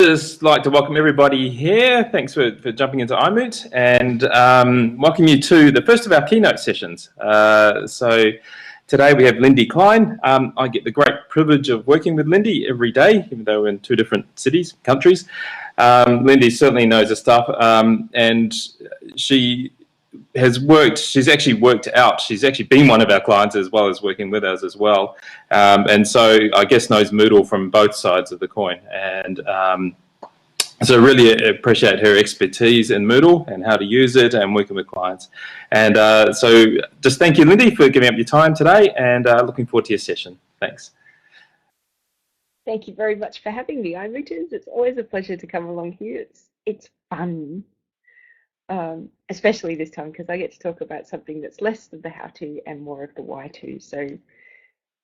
Just like to welcome everybody here. Thanks for jumping into iMoot and welcome you to the first of our keynote sessions. So today we have Lindy Klein. I get the great privilege of working with Lindy every day, even though we're in two different cities, countries. Lindy certainly knows her stuff, and she has worked, she's actually worked out, she's actually been one of our clients as well as working with us as well. And so I guess knows Moodle from both sides of the coin. And so really appreciate her expertise in Moodle and how to use it and working with clients. And so just thank you, Lindy, for giving up your time today, and looking forward to your session. Thanks. Thank you very much for having me, iMooters. It's always a pleasure to come along here. It's fun. Especially this time because I get to talk about something that's less of the how-to and more of the why-to. So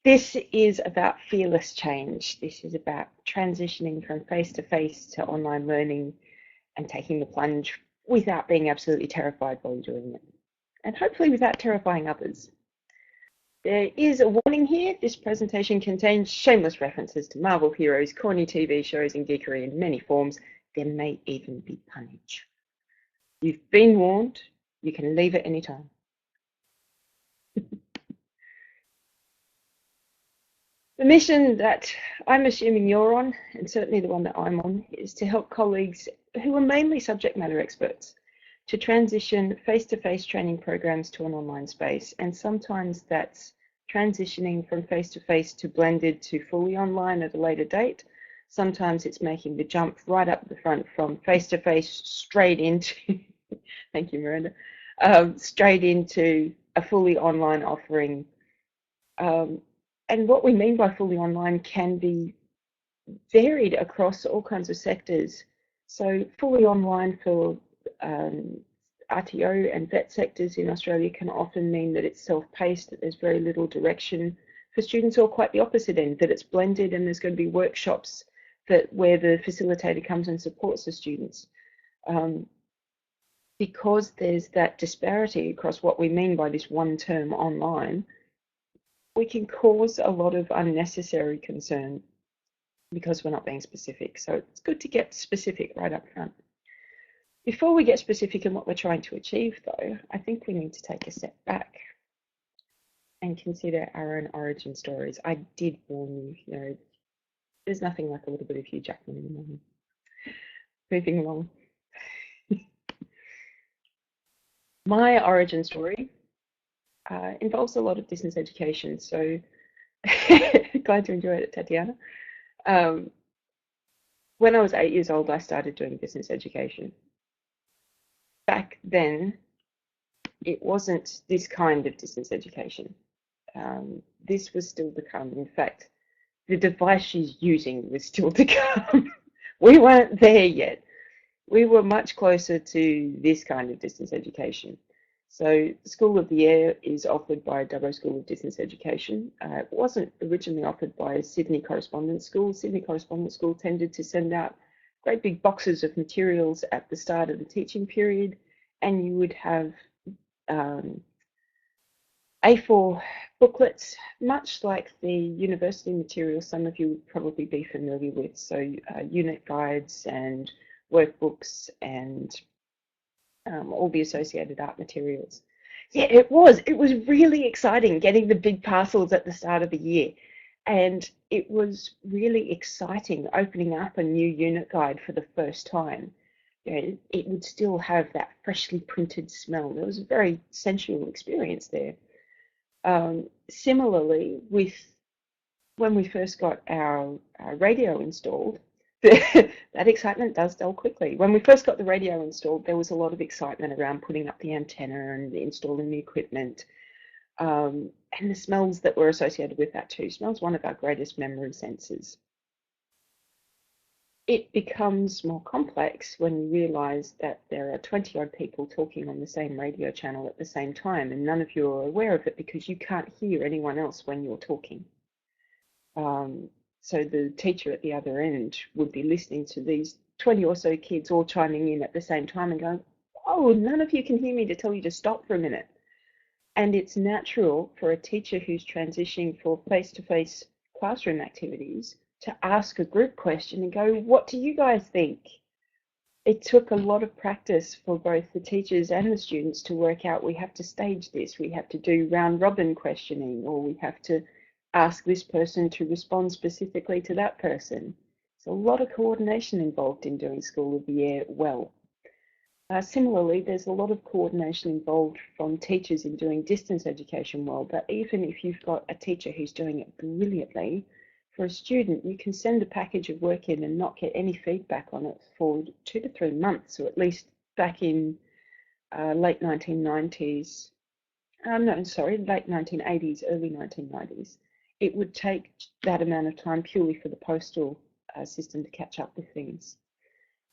this is about fearless change. This is about transitioning from face-to-face to online learning and taking the plunge without being absolutely terrified while you're doing it, and hopefully without terrifying others. There is a warning here. This presentation contains shameless references to Marvel heroes, corny TV shows, and geekery in many forms. There may even be punnage. You've been warned. You can leave at any time. The mission that I'm assuming you're on, and certainly the one that I'm on, is to help colleagues who are mainly subject matter experts to transition face-to-face training programs to an online space. And sometimes that's transitioning from face-to-face to blended to fully online at a later date. Sometimes it's making the jump right up the front from face-to-face straight into thank you, Miranda. Straight into a fully online offering. And what we mean by fully online can be varied across all kinds of sectors. So fully online for RTO and vet sectors in Australia can often mean that it's self-paced, that there's very little direction for students, or quite the opposite end, that it's blended and there's going to be workshops where the facilitator comes and supports the students. Because there's that disparity across what we mean by this one term online, we can cause a lot of unnecessary concern because we're not being specific. So it's good to get specific right up front. Before we get specific in what we're trying to achieve, though, I think we need to take a step back and consider our own origin stories. I did warn you, there's nothing like a little bit of Hugh Jackman in the morning. Moving along. My origin story involves a lot of distance education, so glad to enjoy it, Tatiana. When I was 8 years old, I started doing distance education. Back then, it wasn't this kind of distance education. This was still to come. In fact, the device she's using was still to come. We weren't there yet. We were much closer to this kind of distance education. So School of the Year is offered by Dubbo School of Distance Education. It wasn't originally offered by Sydney Correspondence School. Sydney Correspondence School tended to send out great big boxes of materials at the start of the teaching period, and you would have A4 booklets, much like the university materials some of you would probably be familiar with. So unit guides and workbooks and all the associated art materials. Yeah, it was really exciting getting the big parcels at the start of the year. And it was really exciting opening up a new unit guide for the first time. It would still have that freshly printed smell. There was a very sensual experience there. Similarly, with when we first got our radio installed, that excitement does dull quickly. When we first got the radio installed, there was a lot of excitement around putting up the antenna and installing the equipment, and the smells that were associated with that too. Smell's one of our greatest memory sensors. It becomes more complex when you realise that there are 20-odd people talking on the same radio channel at the same time, and none of you are aware of it because you can't hear anyone else when you're talking. So the teacher at the other end would be listening to these 20 or so kids all chiming in at the same time and going, oh, none of you can hear me to tell you to stop for a minute. And it's natural for a teacher who's transitioning for face-to-face classroom activities to ask a group question and go, what do you guys think? It took a lot of practice for both the teachers and the students to work out we have to stage this, we have to do round robin questioning, or we have to ask this person to respond specifically to that person. There's a lot of coordination involved in doing School of the Year well. Similarly, there's a lot of coordination involved from teachers in doing distance education well, but even if you've got a teacher who's doing it brilliantly, for a student, you can send a package of work in and not get any feedback on it for 2 to 3 months, or at least back in late 1990s, late 1980s, early 1990s. It would take that amount of time purely for the postal system to catch up with things.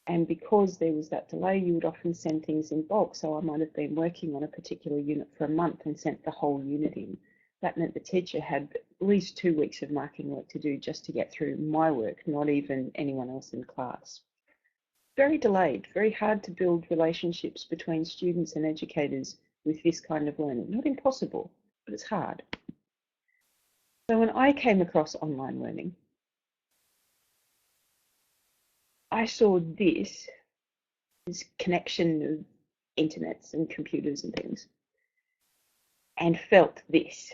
And because there was that delay, you would often send things in bulk. So I might have been working on a particular unit for a month and sent the whole unit in. That meant the teacher had at least 2 weeks of marking work to do just to get through my work, not even anyone else in class. Very delayed, very hard to build relationships between students and educators with this kind of learning. Not impossible, but it's hard. So when I came across online learning, I saw this connection of internets and computers and things, and felt this.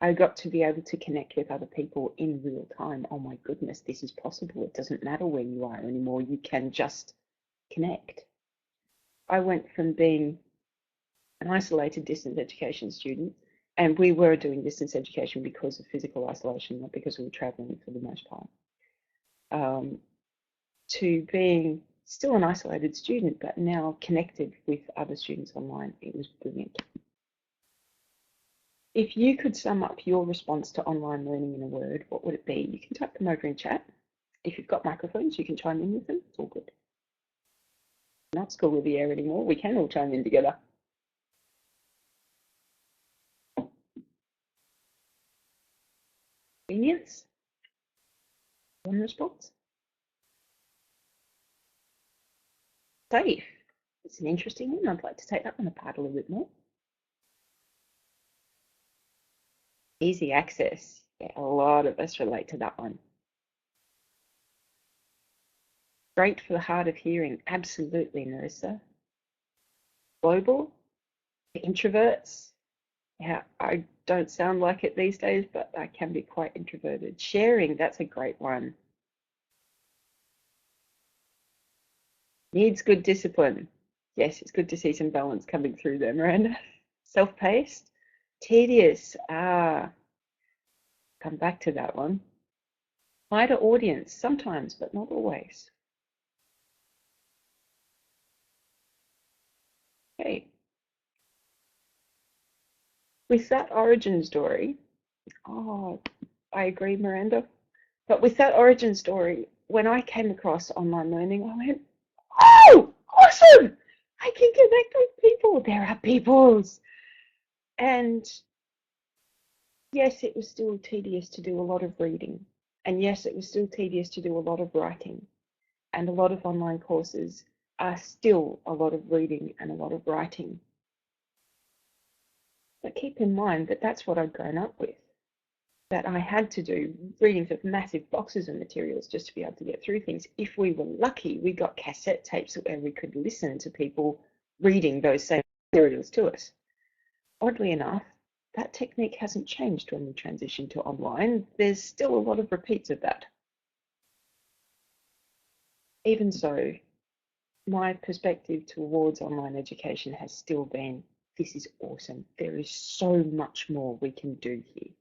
I got to be able to connect with other people in real time. Oh my goodness, this is possible. It doesn't matter where you are anymore. You can just connect. I went from being an isolated distance education student, and we were doing distance education because of physical isolation, not because we were traveling for the most part, to being still an isolated student, but now connected with other students online. It was brilliant. If you could sum up your response to online learning in a word, what would it be? You can type them over in chat. If you've got microphones, you can chime in with them. It's all good. Not School of the Air anymore. We can all chime in together. Convenience. One response. Safe. It's an interesting one. I'd like to take that one apart a little bit more. Easy access. Yeah, a lot of us relate to that one. Great for the hard of hearing. Absolutely, Marissa. Global. Introverts. Yeah, I don't sound like it these days, but I can be quite introverted. Sharing, that's a great one. Needs good discipline. Yes, it's good to see some balance coming through there, Miranda. Self-paced. Tedious. Come back to that one. Wider audience, sometimes, but not always. Okay. With that origin story, I agree, Miranda. But with that origin story, when I came across online learning, I went, oh, awesome! I can connect with people. There are peoples. And yes, it was still tedious to do a lot of reading. And yes, it was still tedious to do a lot of writing. And a lot of online courses are still a lot of reading and a lot of writing. But keep in mind that that's what I'd grown up with. That I had to do readings of massive boxes of materials just to be able to get through things. If we were lucky, we got cassette tapes where we could listen to people reading those same materials to us. Oddly enough, that technique hasn't changed when we transition to online. There's still a lot of repeats of that. Even so, my perspective towards online education has still been, this is awesome. There is so much more we can do here.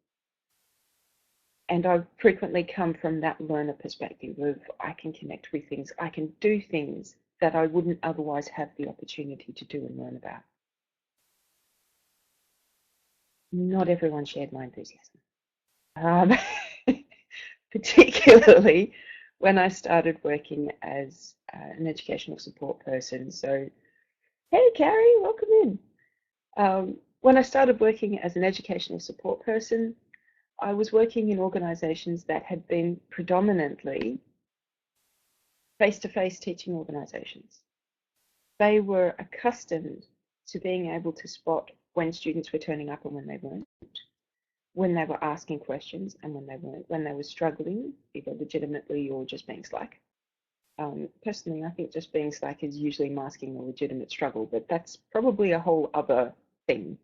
And I've frequently come from that learner perspective of I can connect with things, I can do things that I wouldn't otherwise have the opportunity to do and learn about. Not everyone shared my enthusiasm, particularly when I started working as an educational support person. So, hey, Carrie, welcome in. When I started working as an educational support person, I was working in organisations that had been predominantly face-to-face teaching organisations. They were accustomed to being able to spot when students were turning up and when they weren't. when they were asking questions and when they weren't, when they were struggling, either legitimately or just being slack. Personally, I think just being slack is usually masking a legitimate struggle, but that's probably a whole other thing.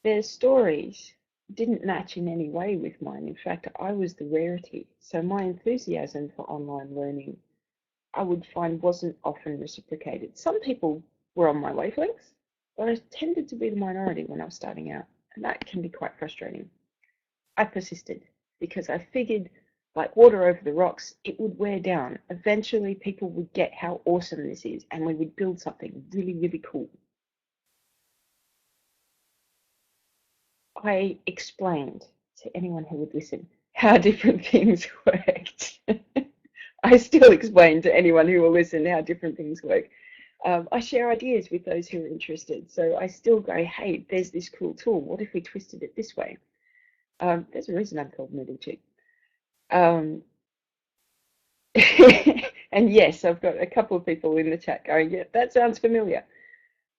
Their stories didn't match in any way with mine. In fact, I was the rarity. So my enthusiasm for online learning, I would find, wasn't often reciprocated. Some people were on my wavelengths, but I tended to be the minority when I was starting out, and that can be quite frustrating. I persisted because I figured, like water over the rocks, it would wear down. Eventually, people would get how awesome this is, and we would build something really, really cool. I explained to anyone who would listen how different things worked. I still explain to anyone who will listen how different things work. I share ideas with those who are interested. So I still go, hey, there's this cool tool. What if we twisted it this way? There's a reason I'm called Middle Chick. And yes, I've got a couple of people in the chat going, yeah, that sounds familiar.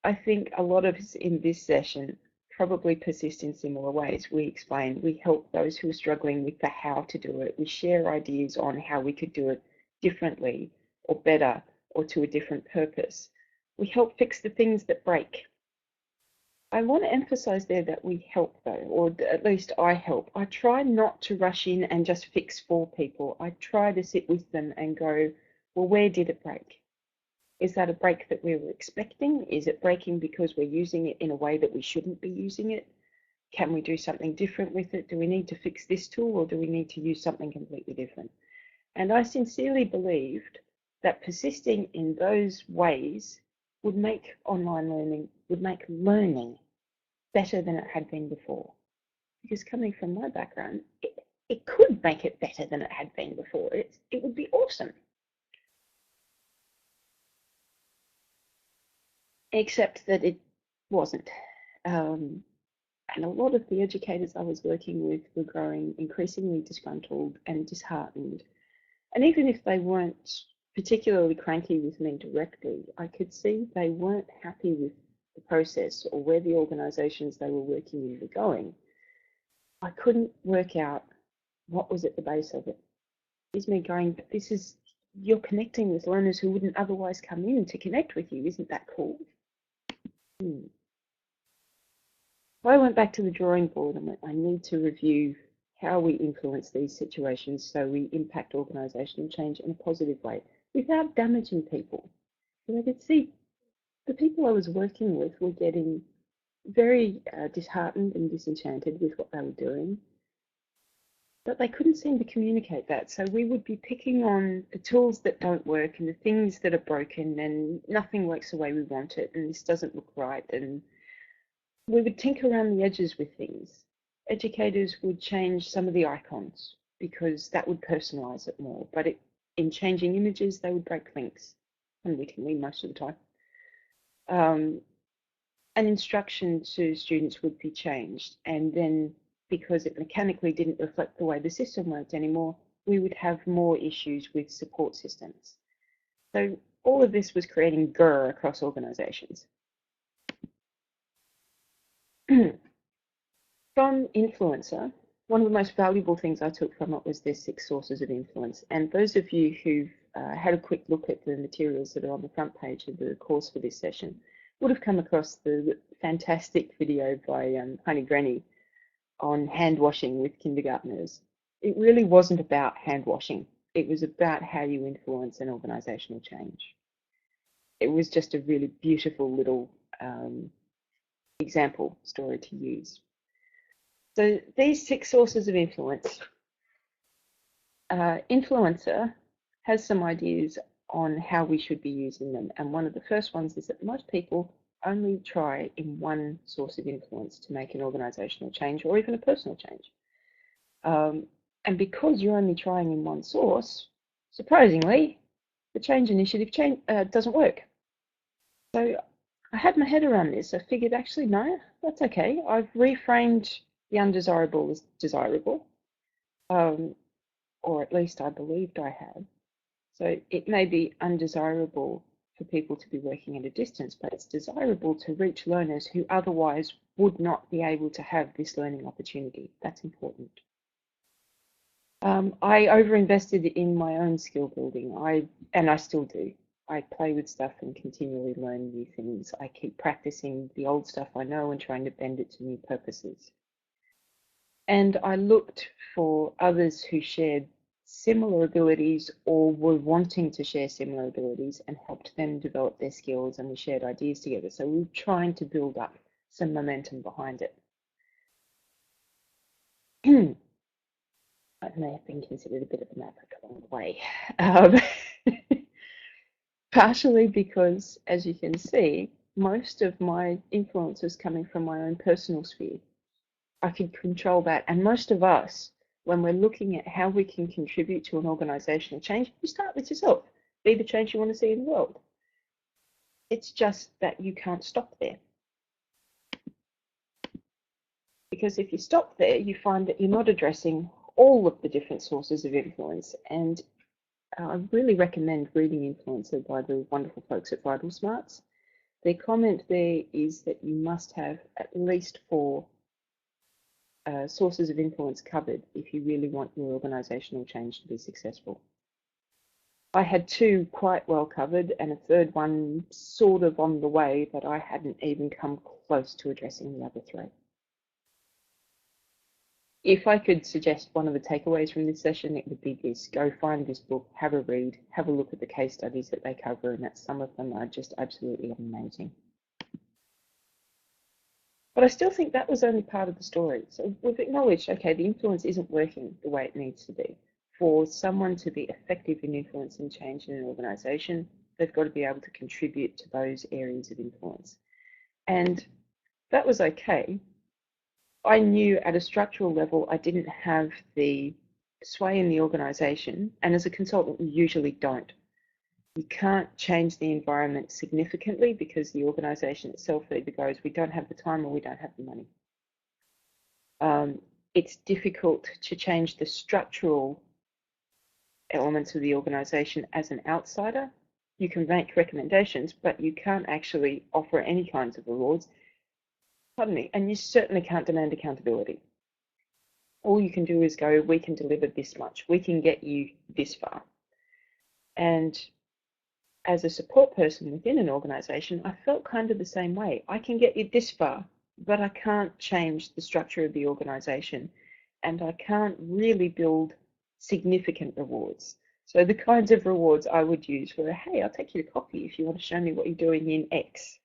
I think a lot of us in this session probably persist in similar ways. We explain, we help those who are struggling with the how to do it. We share ideas on how we could do it differently or better or to a different purpose. We help fix the things that break. I want to emphasize there that we help though, or at least I help. I try not to rush in and just fix for people. I try to sit with them and go, well, where did it break? Is that a break that we were expecting? Is it breaking because we're using it in a way that we shouldn't be using it? Can we do something different with it? Do we need to fix this tool or do we need to use something completely different? And I sincerely believed that persisting in those ways would make online learning, would make learning better than it had been before. Because coming from my background, it could make it better than it had been before. It would be awesome. Except that it wasn't. And a lot of the educators I was working with were growing increasingly disgruntled and disheartened. And even if they weren't particularly cranky with me directly, I could see they weren't happy with the process or where the organisations they were working in were going. I couldn't work out what was at the base of it. It's me going, but this is, you're connecting with learners who wouldn't otherwise come in to connect with you. Isn't that cool? I went back to the drawing board and went, I need to review how we influence these situations so we impact organisational change in a positive way without damaging people. And I could see the people I was working with were getting very disheartened and disenchanted with what they were doing, but they couldn't seem to communicate that. So we would be picking on the tools that don't work and the things that are broken and nothing works the way we want it and this doesn't look right, and we would tinker around the edges with things. Educators would change some of the icons because that would personalize it more, but in changing images, they would break links, unwittingly most of the time. An instruction to students would be changed, and then because it mechanically didn't reflect the way the system worked anymore, we would have more issues with support systems. So all of this was creating grr across organizations. From Influencer, one of the most valuable things I took from it was their 6 sources of influence. And those of you who've had a quick look at the materials that are on the front page of the course for this session would have come across the fantastic video by Honey Granny on hand washing with kindergartners. It really wasn't about hand washing. It was about how you influence an organisational change. It was just a really beautiful little example story to use. So these 6 sources of influence, Influencer has some ideas on how we should be using them. And one of the first ones is that most people only try in one source of influence to make an organisational change or even a personal change. And because you're only trying in one source, surprisingly, the change initiative doesn't work. So I had my head around this. I figured, actually, no, that's okay. I've reframed the undesirable as desirable, or at least I believed I had. So it may be undesirable for people to be working at a distance, but it's desirable to reach learners who otherwise would not be able to have this learning opportunity. That's important. I overinvested in my own skill building, and I still do. I play with stuff and continually learn new things. I keep practicing the old stuff I know and trying to bend it to new purposes. And I looked for others who shared similar abilities or were wanting to share similar abilities and helped them develop their skills, and we shared ideas together. So we were trying to build up some momentum behind it. I may have been considered a bit of a maverick along the way. Partially because, as you can see, most of my influence is coming from my own personal sphere. I can control that, and most of us, when we're looking at how we can contribute to an organizational change, you start with yourself. Be the change you want to see in the world. It's just that you can't stop there. Because if you stop there, you find that you're not addressing all of the different sources of influence. And I really recommend reading Influencer by the wonderful folks at Vital Smarts. Their comment there is that you must have at least 4 sources of influence covered if you really want your organizational change to be successful. I had 2 quite well covered and a 3rd one sort of on the way, but I hadn't even come close to addressing the other 3. If I could suggest one of the takeaways from this session, it would be this: go find this book, have a read, have a look at the case studies that they cover, and that some of them are just absolutely amazing. But I still think that was only part of the story. So we've acknowledged, okay, the influence isn't working the way it needs to be. For someone to be effective in influencing change in an organization, they've got to be able to contribute to those areas of influence. And that was okay. I knew at a structural level I didn't have the sway in the organization, and as a consultant you usually don't. You can't change the environment significantly because the organization itself either goes, we don't have the time or we don't have the money. It's difficult to change the structural elements of the organization as an outsider. You can make recommendations, but you can't actually offer any kinds of rewards. Pardon me, and you certainly can't demand accountability. All you can do is go, we can deliver this much, we can get you this far. And as a support person within an organization, I felt kind of the same way. I can get you this far, but I can't change the structure of the organization, and I can't really build significant rewards. So the kinds of rewards I would use were, hey, I'll take you to coffee if you want to show me what you're doing in X.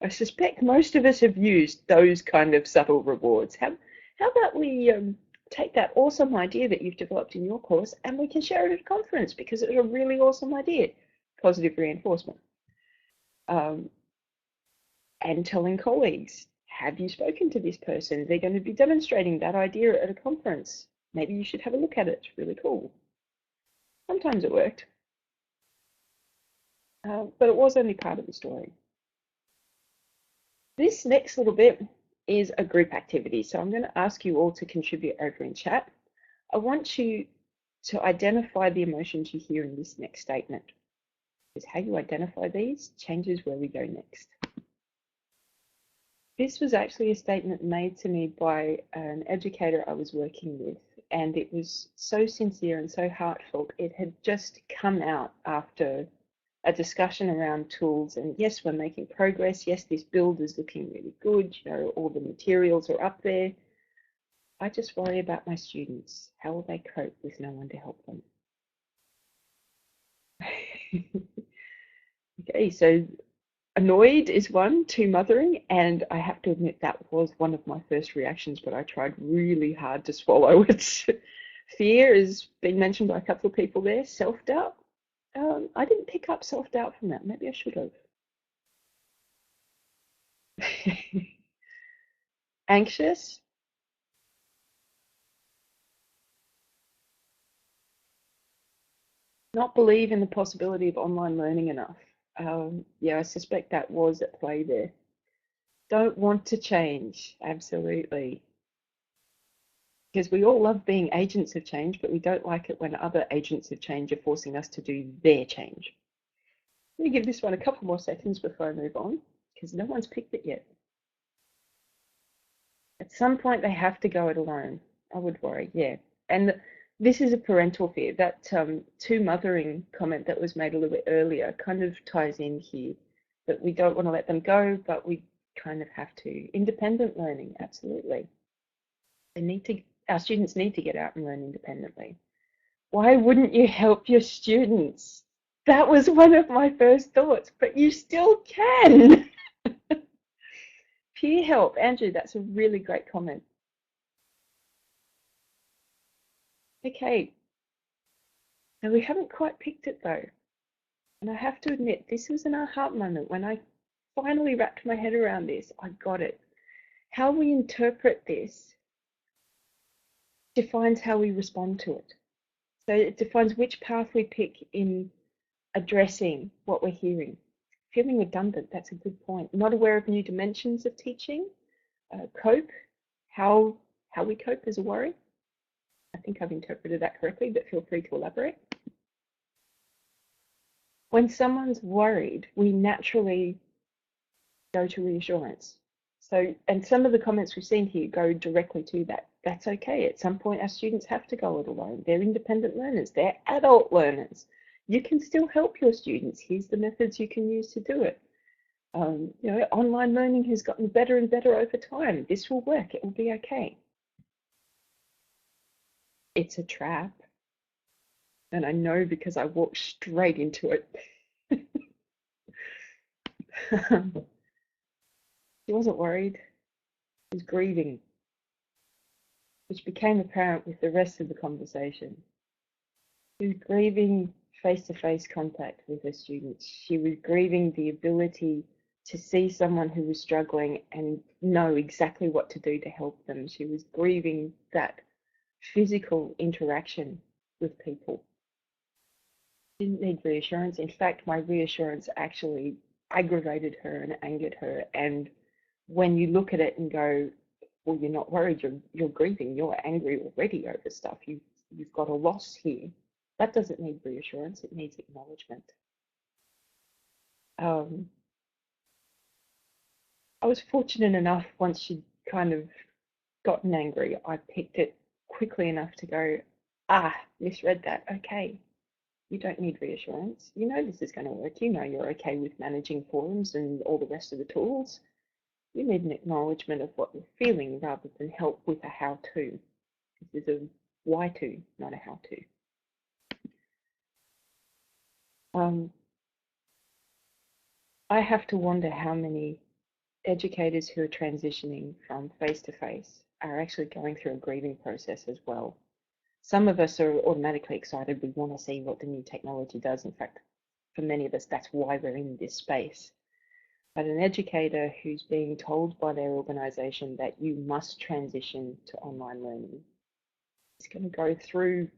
I suspect most of us have used those kind of subtle rewards. How about we take that awesome idea that you've developed in your course and we can share it at a conference because it's a really awesome idea. Positive reinforcement. And telling colleagues, have you spoken to this person? They're going to be demonstrating that idea at a conference. Maybe you should have a look at it. It's really cool. Sometimes it worked. But it was only part of the story. This next little bit is a group activity. So I'm going to ask you all to contribute over in chat. I want you to identify the emotions you hear in this next statement. Because how you identify these changes where we go next. This was actually a statement made to me by an educator I was working with, and it was so sincere and so heartfelt. It had just come out after a discussion around tools, and yes, we're making progress. Yes, this build is looking really good. You know, all the materials are up there. I just worry about my students. How will they cope with no one to help them? Okay, so annoyed is one, too mothering, and I have to admit that was one of my first reactions, but I tried really hard to swallow it. Fear has been mentioned by a couple of people there. Self-doubt. I didn't pick up self-doubt from that. Maybe I should have. Anxious. Not believe in the possibility of online learning enough. Yeah, I suspect that was at play there. Don't want to change. Absolutely. Because we all love being agents of change, but we don't like it when other agents of change are forcing us to do their change. Let me give this one a couple more seconds before I move on, because no one's picked it yet. At some point, they have to go it alone. I would worry, yeah. And this is a parental fear. That to mothering comment that was made a little bit earlier kind of ties in here, that we don't want to let them go, but we kind of have to. Independent learning, absolutely. Our students need to get out and learn independently. Why wouldn't you help your students? That was one of my first thoughts, but you still can. Peer help, Andrew, that's a really great comment. Okay, now we haven't quite picked it though. And I have to admit, this was an aha moment. When I finally wrapped my head around this, I got it. How we interpret this defines how we respond to it. So it defines which path we pick in addressing what we're hearing. Feeling redundant, that's a good point. Not aware of new dimensions of teaching. Cope, how we cope is a worry. I think I've interpreted that correctly, but feel free to elaborate. When someone's worried, we naturally go to reassurance. So, and some of the comments we've seen here go directly to that. That's okay. At some point, our students have to go it alone. They're independent learners. They're adult learners. You can still help your students. Here's the methods you can use to do it. You know, online learning has gotten better and better over time. This will work. It will be okay. It's a trap. And I know because I walked straight into it. She wasn't worried. She was grieving, which became apparent with the rest of the conversation. She was grieving face-to-face contact with her students. She was grieving the ability to see someone who was struggling and know exactly what to do to help them. She was grieving that physical interaction with people. She didn't need reassurance. In fact, my reassurance actually aggravated her and angered her. And when you look at it and go, well, you're not worried, you're grieving, you're angry already over stuff, you've got a loss here. That doesn't need reassurance, it needs acknowledgement. I was fortunate enough, once she'd kind of gotten angry, I picked it quickly enough to go, misread that, okay. You don't need reassurance. You know this is going to work. You know you're okay with managing forums and all the rest of the tools. You need an acknowledgement of what you're feeling rather than help with a how-to. This is a why-to, not a how-to. I have to wonder how many educators who are transitioning from face-to-face are actually going through a grieving process as well. Some of us are automatically excited. We want to see what the new technology does. In fact, for many of us, that's why we're in this space. But an educator who's being told by their organisation that you must transition to online learning is going to go through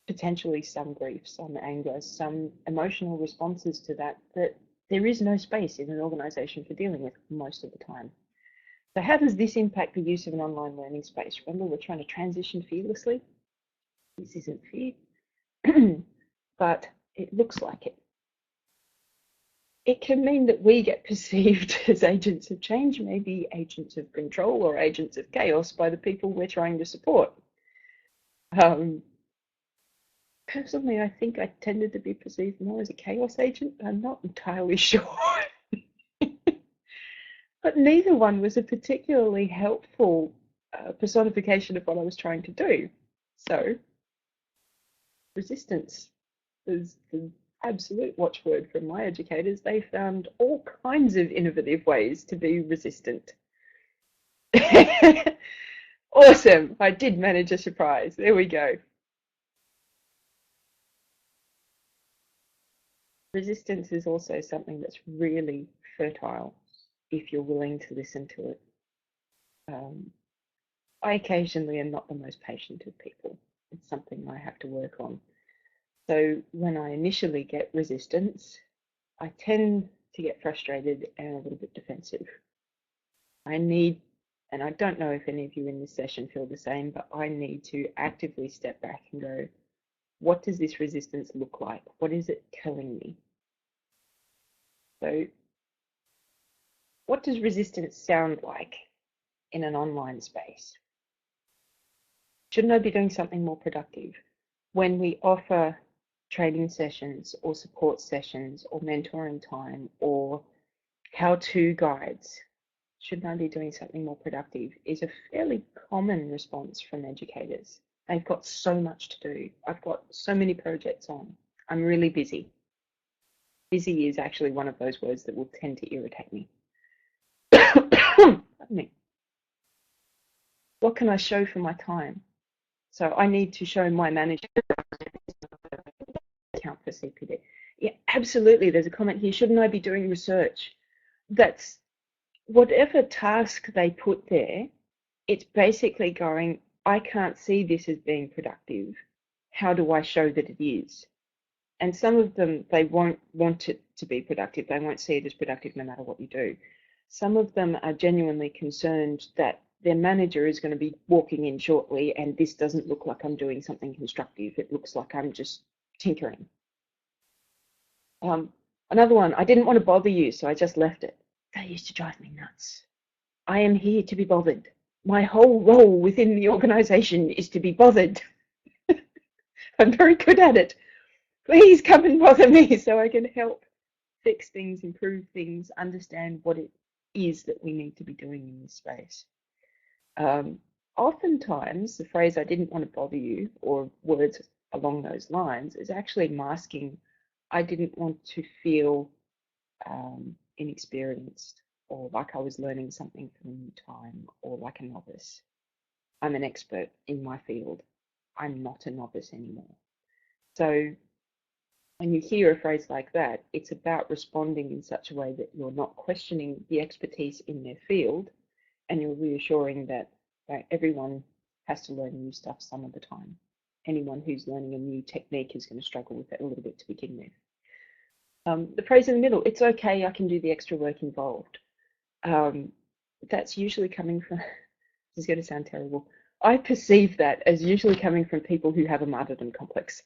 potentially some grief, some anger, some emotional responses to that there is no space in an organisation for dealing with most of the time. So how does this impact the use of an online learning space? Remember, we're trying to transition fearlessly. This isn't fear, but it looks like it. It can mean that we get perceived as agents of change, maybe agents of control or agents of chaos by the people we're trying to support. Personally, I think I tended to be perceived more as a chaos agent, but I'm not entirely sure. But neither one was a particularly helpful personification of what I was trying to do. So, resistance is the absolute watchword from my educators. They found all kinds of innovative ways to be resistant. Awesome, I did manage a surprise. There we go. Resistance is also something that's really fertile if you're willing to listen to it. I occasionally am not the most patient of people. It's something I have to work on. So when I initially get resistance, I tend to get frustrated and a little bit defensive. I need, and I don't know if any of you in this session feel the same, but I need to actively step back and go, what does this resistance look like? What is it telling me? So what does resistance sound like in an online space? Shouldn't I be doing something more productive? When we offer training sessions or support sessions or mentoring time or how-to guides, shouldn't I be doing something more productive, is a fairly common response from educators. They've got so much to do. I've got so many projects on. I'm really busy. Busy is actually one of those words that will tend to irritate me. Pardon me. What can I show for my time? So I need to show my manager account for CPD. Yeah, absolutely. There's a comment here. Shouldn't I be doing research? That's whatever task they put there. It's basically going, I can't see this as being productive. How do I show that it is? And some of them, they won't want it to be productive. They won't see it as productive no matter what you do. Some of them are genuinely concerned that their manager is going to be walking in shortly and this doesn't look like I'm doing something constructive. It looks like I'm just tinkering. Another one, I didn't want to bother you, so I just left it. That used to drive me nuts. I am here to be bothered. My whole role within the organization is to be bothered. I'm very good at it. Please come and bother me so I can help fix things, improve things, understand what it is that we need to be doing in this space. Oftentimes, the phrase, I didn't want to bother you, or words along those lines, is actually masking, I didn't want to feel inexperienced, or like I was learning something for the new time, or like a novice. I'm an expert in my field. I'm not a novice anymore. So when you hear a phrase like that, it's about responding in such a way that you're not questioning the expertise in their field, and you're reassuring that everyone has to learn new stuff some of the time. Anyone who's learning a new technique is going to struggle with it a little bit to begin with. The phrase in the middle, it's okay, I can do the extra work involved. That's usually coming from, this is going to sound terrible, I perceive that as usually coming from people who have a martyrdom complex.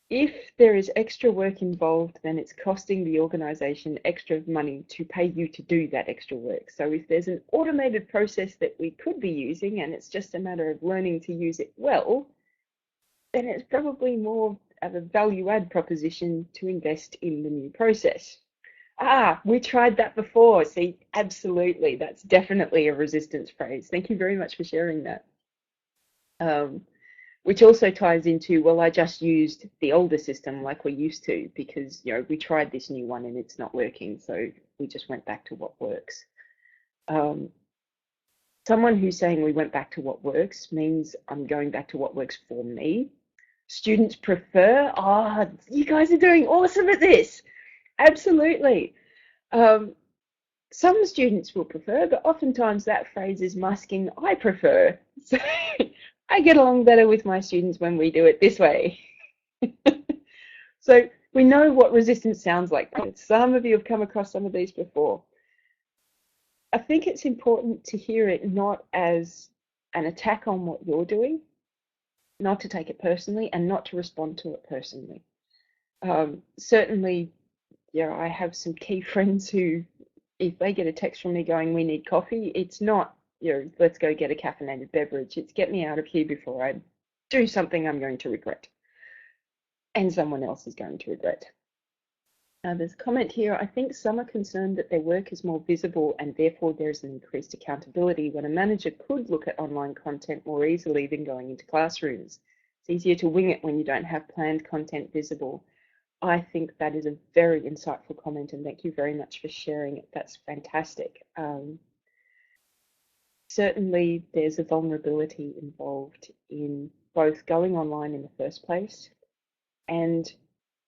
If there is extra work involved, then it's costing the organization extra money to pay you to do that extra work. So if there's an automated process that we could be using and it's just a matter of learning to use it well, then it's probably more of a value add proposition to invest in the new process. We tried that before. See, absolutely. That's definitely a resistance phrase. Thank you very much for sharing that. Which also ties into, well, I just used the older system like we used to because, you know, we tried this new one and it's not working. So we just went back to what works. Someone who's saying we went back to what works means I'm going back to what works for me. Students prefer, you guys are doing awesome at this. Absolutely. Some students will prefer, but oftentimes that phrase is masking, I prefer. So I get along better with my students when we do it this way. So we know what resistance sounds like. Some of you have come across some of these before. I think it's important to hear it not as an attack on what you're doing, not to take it personally, and not to respond to it personally. Certainly, I have some key friends who, if they get a text from me going, we need coffee, it's not, let's go get a caffeinated beverage. It's get me out of here before I do something I'm going to regret. And someone else is going to regret. There's a comment here. I think some are concerned that their work is more visible and therefore there's an increased accountability when a manager could look at online content more easily than going into classrooms. It's easier to wing it when you don't have planned content visible. I think that is a very insightful comment and thank you very much for sharing it. That's fantastic. Certainly there's a vulnerability involved in both going online in the first place and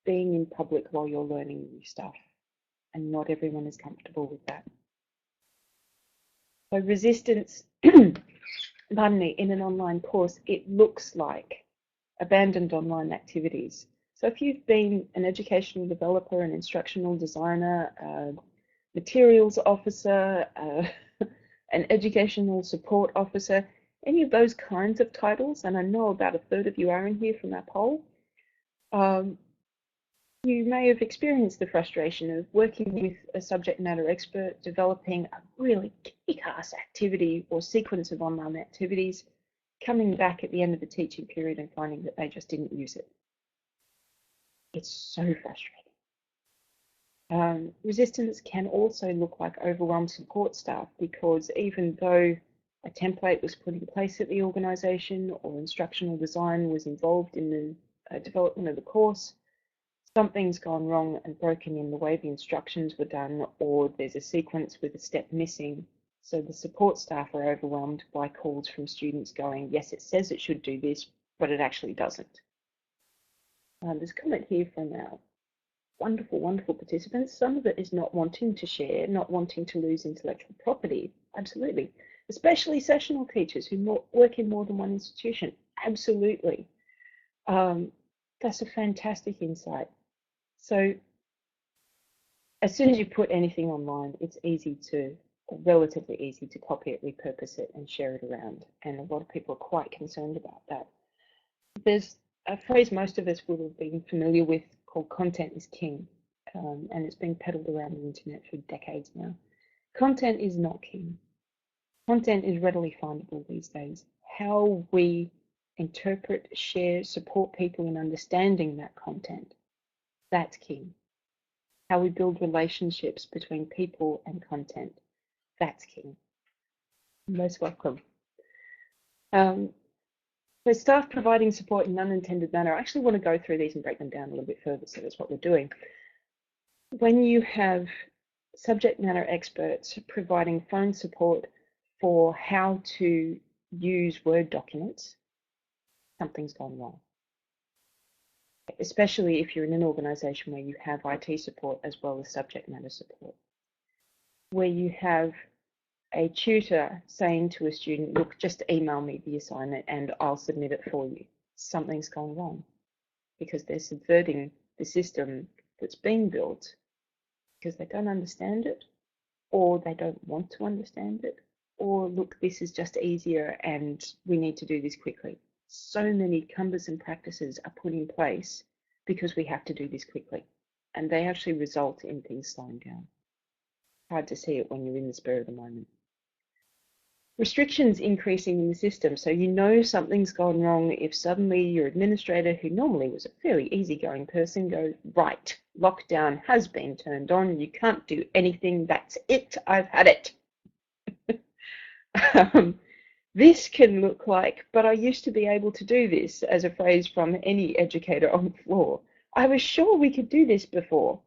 being in public while you're learning new stuff, and not everyone is comfortable with that. So resistance, pardon me, in an online course, it looks like abandoned online activities. So if you've been an educational developer, an instructional designer, a materials officer, an educational support officer, any of those kinds of titles, and I know about a third of you are in here from our poll, You may have experienced the frustration of working with a subject matter expert, developing a really kick-ass activity or sequence of online activities, coming back at the end of the teaching period and finding that they just didn't use it. It's so frustrating. Resistance can also look like overwhelmed support staff, because even though a template was put in place at the organisation or instructional design was involved in the development of the course, something's gone wrong and broken in the way the instructions were done, or there's a sequence with a step missing. So the support staff are overwhelmed by calls from students going, yes, it says it should do this, but it actually doesn't. There's a comment here from our wonderful, wonderful participants. Some of it is not wanting to share, not wanting to lose intellectual property. Absolutely. Especially sessional teachers who work in more than one institution. Absolutely. That's a fantastic insight. So as soon as you put anything online, it's relatively easy to copy it, repurpose it, and share it around. And a lot of people are quite concerned about that. There's a phrase most of us will have been familiar with called content is king, and it's been peddled around the internet for decades now. Content is not king. Content is readily findable these days. How we interpret, share, support people in understanding that content, that's king. How we build relationships between people and content, that's king. Most welcome. So staff providing support in an unintended manner, I actually want to go through these and break them down a little bit further, so that's what we're doing. When you have subject matter experts providing phone support for how to use Word documents, something's gone wrong. Especially if you're in an organisation where you have IT support as well as subject matter support. Where you have a tutor saying to a student, look, just email me the assignment and I'll submit it for you. Something's gone wrong, because they're subverting the system that's being built because they don't understand it, or they don't want to understand it, or look, this is just easier and we need to do this quickly. So many cumbersome practices are put in place because we have to do this quickly, and they actually result in things slowing down. Hard to see it when you're in the spur of the moment. Restrictions increasing in the system, so you know something's gone wrong if suddenly your administrator, who normally was a fairly easygoing person, goes, right, lockdown has been turned on, you can't do anything, that's it, I've had it. This can look like, but I used to be able to do this, as a phrase from any educator on the floor. I was sure we could do this before.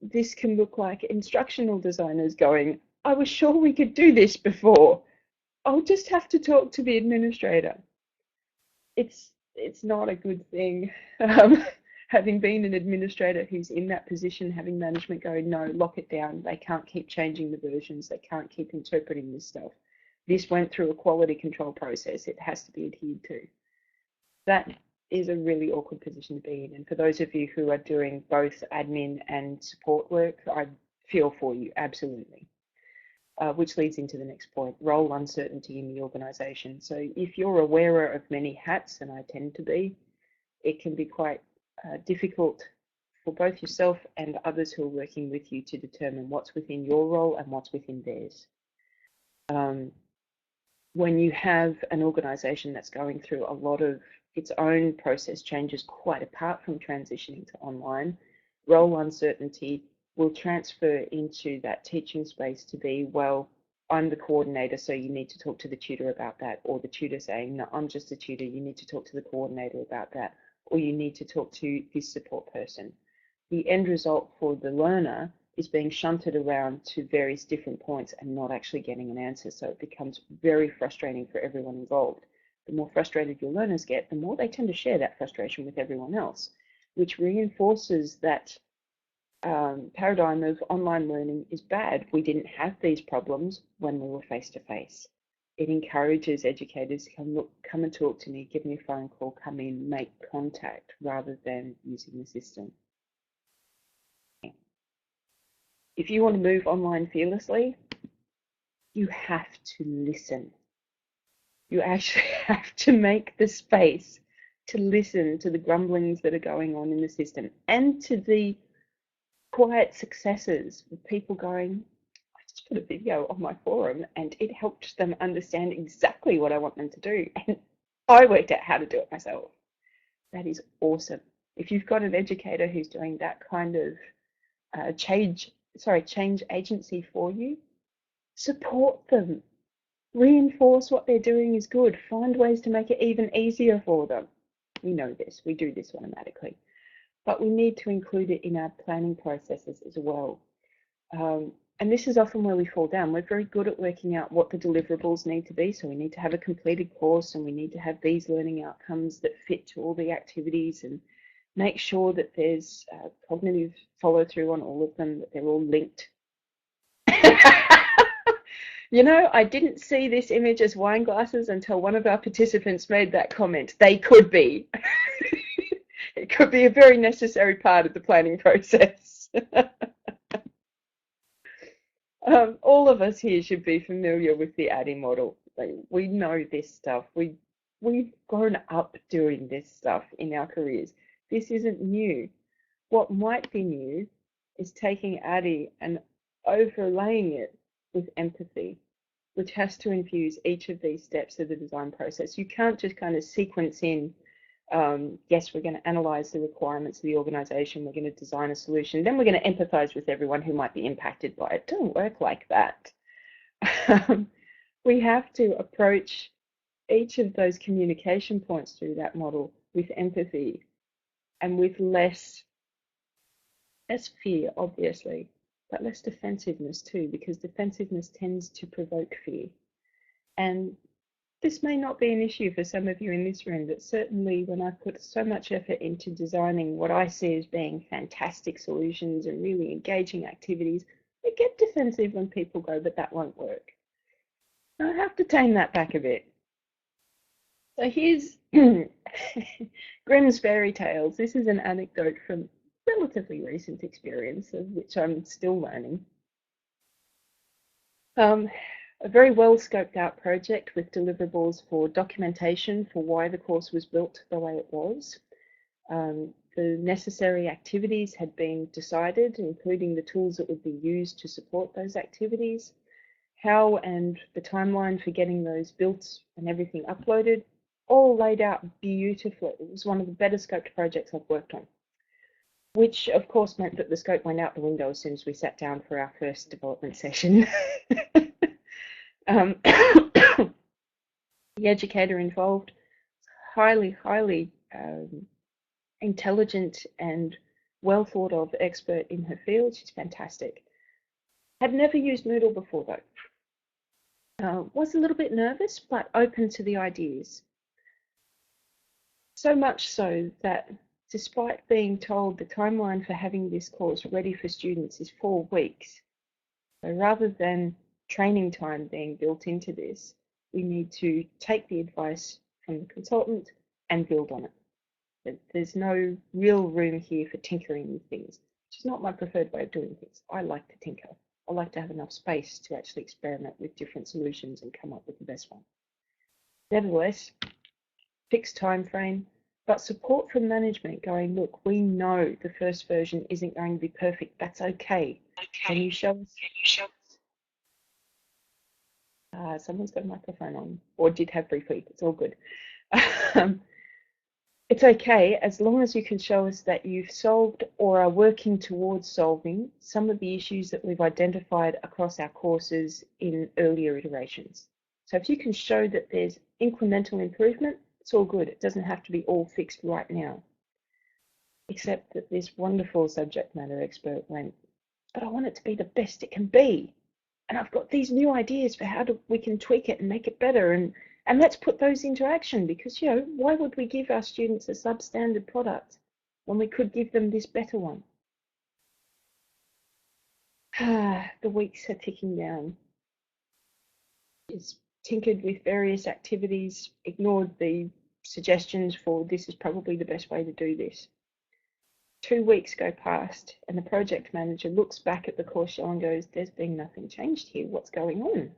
This can look like instructional designers going, I was sure we could do this before. I'll just have to talk to the administrator. It's not a good thing. Having been an administrator who's in that position, having management go, no, lock it down. They can't keep changing the versions. They can't keep interpreting this stuff. This went through a quality control process. It has to be adhered to. That is a really awkward position to be in. And for those of you who are doing both admin and support work, I feel for you, absolutely. Which leads into the next point, role uncertainty in the organisation. So if you're a wearer of many hats, and I tend to be, it can be quite difficult for both yourself and others who are working with you to determine what's within your role and what's within theirs. When you have an organisation that's going through a lot of its own process changes quite apart from transitioning to online, role uncertainty will transfer into that teaching space to be, well, I'm the coordinator, so you need to talk to the tutor about that, or the tutor saying, no, I'm just a tutor, you need to talk to the coordinator about that, or you need to talk to this support person. The end result for the learner is being shunted around to various different points and not actually getting an answer, so it becomes very frustrating for everyone involved. The more frustrated your learners get, the more they tend to share that frustration with everyone else, which reinforces that paradigm of online learning is bad. We didn't have these problems when we were face-to-face. It encourages educators to come and talk to me, give me a phone call, come in, make contact, rather than using the system. If you want to move online fearlessly, you have to listen. You actually have to make the space to listen to the grumblings that are going on in the system and to the quiet successes of people going, I just put a video on my forum and it helped them understand exactly what I want them to do. And I worked out how to do it myself. That is awesome. If you've got an educator who's doing that kind of change agency for you, support them. Reinforce what they're doing is good. Find ways to make it even easier for them. We know this. We do this automatically. But we need to include it in our planning processes as well. And this is often where we fall down. We're very good at working out what the deliverables need to be. So we need to have a completed course and we need to have these learning outcomes that fit to all the activities and make sure that there's cognitive follow through on all of them, that they're all linked. You know, I didn't see this image as wine glasses until one of our participants made that comment. They could be. It could be a very necessary part of the planning process. All of us here should be familiar with the ADDIE model. We know this stuff. We've grown up doing this stuff in our careers. This isn't new. What might be new is taking ADDIE and overlaying it with empathy, which has to infuse each of these steps of the design process. You can't just kind of sequence in, yes, we're going to analyze the requirements of the organization, we're going to design a solution, then we're going to empathize with everyone who might be impacted by it. It doesn't work like that. We have to approach each of those communication points through that model with empathy and with less fear, obviously, but less defensiveness too, because defensiveness tends to provoke fear. And this may not be an issue for some of you in this room, but certainly when I put so much effort into designing what I see as being fantastic solutions and really engaging activities, I get defensive when people go, but that won't work. I have to tame that back a bit. So here's Grimm's Fairy Tales. This is an anecdote from relatively recent experience, of which I'm still learning. A very well scoped out project with deliverables for documentation for why the course was built the way it was. The necessary activities had been decided, including the tools that would be used to support those activities, how and the timeline for getting those built and everything uploaded, all laid out beautifully. It was one of the better scoped projects I've worked on, which of course meant that the scope went out the window as soon as we sat down for our first development session. The educator involved, highly intelligent and well thought of expert in her field. She's fantastic. Had never used Moodle before though. Was a little bit nervous, but open to the ideas. So much so that despite being told the timeline for having this course ready for students is 4 weeks, so rather than training time being built into this, we need to take the advice from the consultant and build on it. There's no real room here for tinkering with things, which is not my preferred way of doing things. I like to tinker. I like to have enough space to actually experiment with different solutions and come up with the best one. Nevertheless, fixed time frame, but support from management going, look, we know the first version isn't going to be perfect. That's okay. Can you show us? Someone's got a microphone on, or did have briefly. It's all good. It's okay as long as you can show us that you've solved or are working towards solving some of the issues that we've identified across our courses in earlier iterations. So if you can show that there's incremental improvement, it's all good. It doesn't have to be all fixed right now. Except that this wonderful subject matter expert went, but I want it to be the best it can be. And I've got these new ideas for how we can tweak it and make it better. And let's put those into action because, you know, why would we give our students a substandard product when we could give them this better one? The weeks are ticking down. It's tinkered with various activities, ignored the suggestions for this is probably the best way to do this. 2 weeks go past and the project manager looks back at the course shell and goes, there's been nothing changed here. What's going on?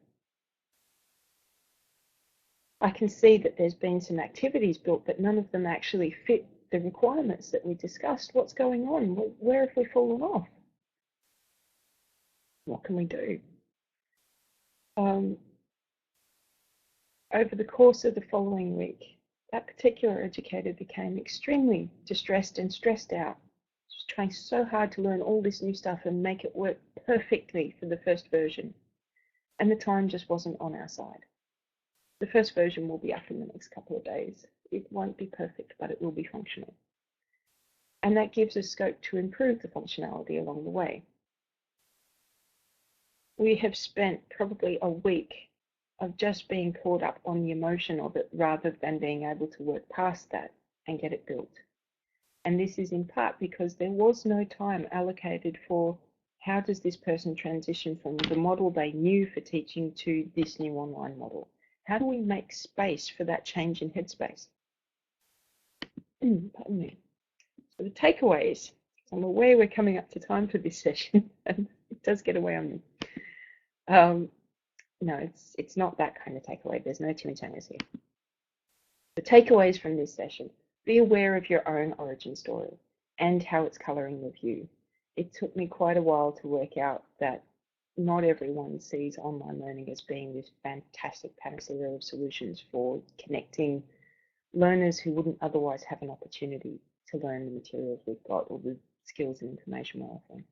I can see that there's been some activities built, but none of them actually fit the requirements that we discussed. What's going on? Where have we fallen off? What can we do? Over the course of the following week, that particular educator became extremely distressed and stressed out. She was trying so hard to learn all this new stuff and make it work perfectly for the first version. And the time just wasn't on our side. The first version will be up in the next couple of days. It won't be perfect, but it will be functional. And that gives us scope to improve the functionality along the way. We have spent probably a week of just being caught up on the emotion of it rather than being able to work past that and get it built. And this is in part because there was no time allocated for how does this person transition from the model they knew for teaching to this new online model. How do we make space for that change in headspace? Pardon me. So the takeaways. I'm aware we're coming up to time for this session, and it does get away on me. No, it's not that kind of takeaway. There's no chimichangas here. The takeaways from this session: be aware of your own origin story and how it's colouring your view. It took me quite a while to work out that not everyone sees online learning as being this fantastic panacea of solutions for connecting learners who wouldn't otherwise have an opportunity to learn the materials we've got or the skills and information we're offering.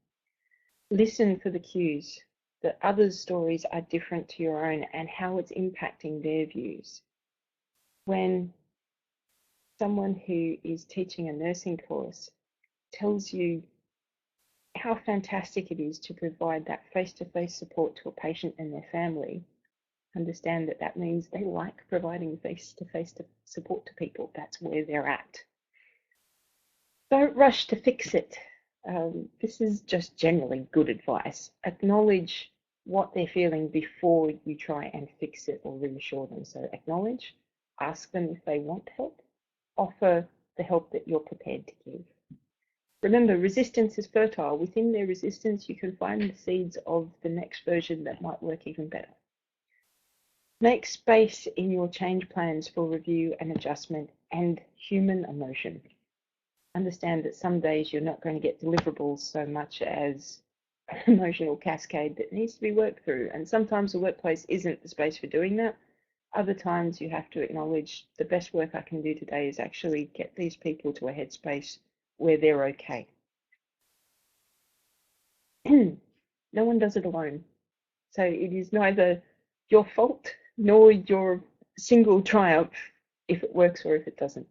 Listen for the cues that others' stories are different to your own and how it's impacting their views. When someone who is teaching a nursing course tells you how fantastic it is to provide that face-to-face support to a patient and their family, understand that that means they like providing face-to-face support to people. That's where they're at. Don't rush to fix it. This is just generally good advice. Acknowledge what they're feeling before you try and fix it or reassure them. So acknowledge, ask them if they want help, offer the help that you're prepared to give. Remember, resistance is fertile. Within their resistance, you can find the seeds of the next version that might work even better. Make space in your change plans for review and adjustment and human emotion. Understand that some days you're not going to get deliverables so much as an emotional cascade that needs to be worked through. And sometimes the workplace isn't the space for doing that. Other times you have to acknowledge the best work I can do today is actually get these people to a headspace where they're okay. No one does it alone. So it is neither your fault nor your single triumph if it works or if it doesn't.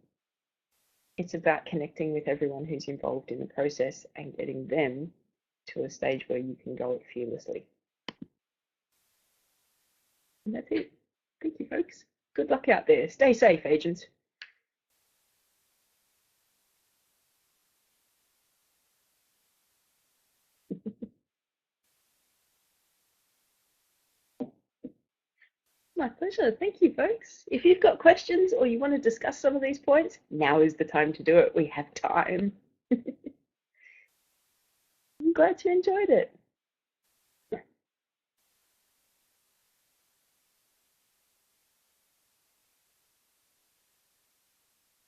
It's about connecting with everyone who's involved in the process and getting them to a stage where you can go it fearlessly. And that's it. Thank you, folks. Good luck out there. Stay safe, agents. My pleasure. Thank you, folks. If you've got questions or you want to discuss some of these points, now is the time to do it. We have time. I'm glad you enjoyed it.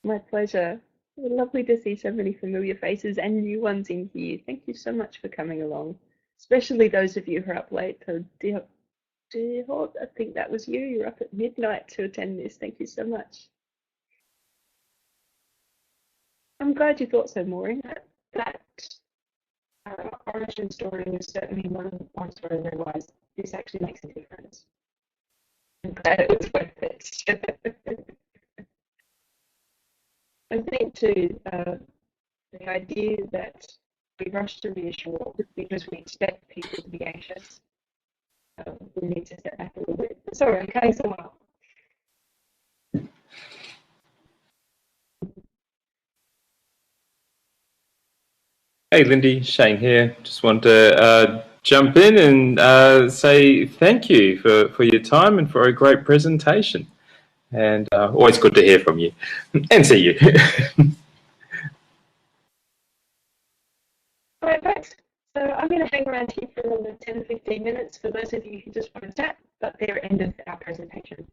My pleasure. Lovely to see so many familiar faces and new ones in here. Thank you so much for coming along, especially those of you who are up late. So, dear, I think that was you. You're up at midnight to attend this. Thank you so much. I'm glad you thought so, Maureen. That origin story was certainly one of the points where I realised this actually makes a difference. I'm glad it was worth it. I think too, the idea that we rush to reassure because we expect people to be anxious. We need to step back a little bit. Sorry, I'm cutting someone off. Hey Lindy, Shane here. Just want to jump in and say thank you for your time and for a great presentation. And always good to hear from you and see you. All right, thanks. So I'm going to hang around here for another 10 to 15 minutes for those of you who just want to chat, but they're end of our presentation.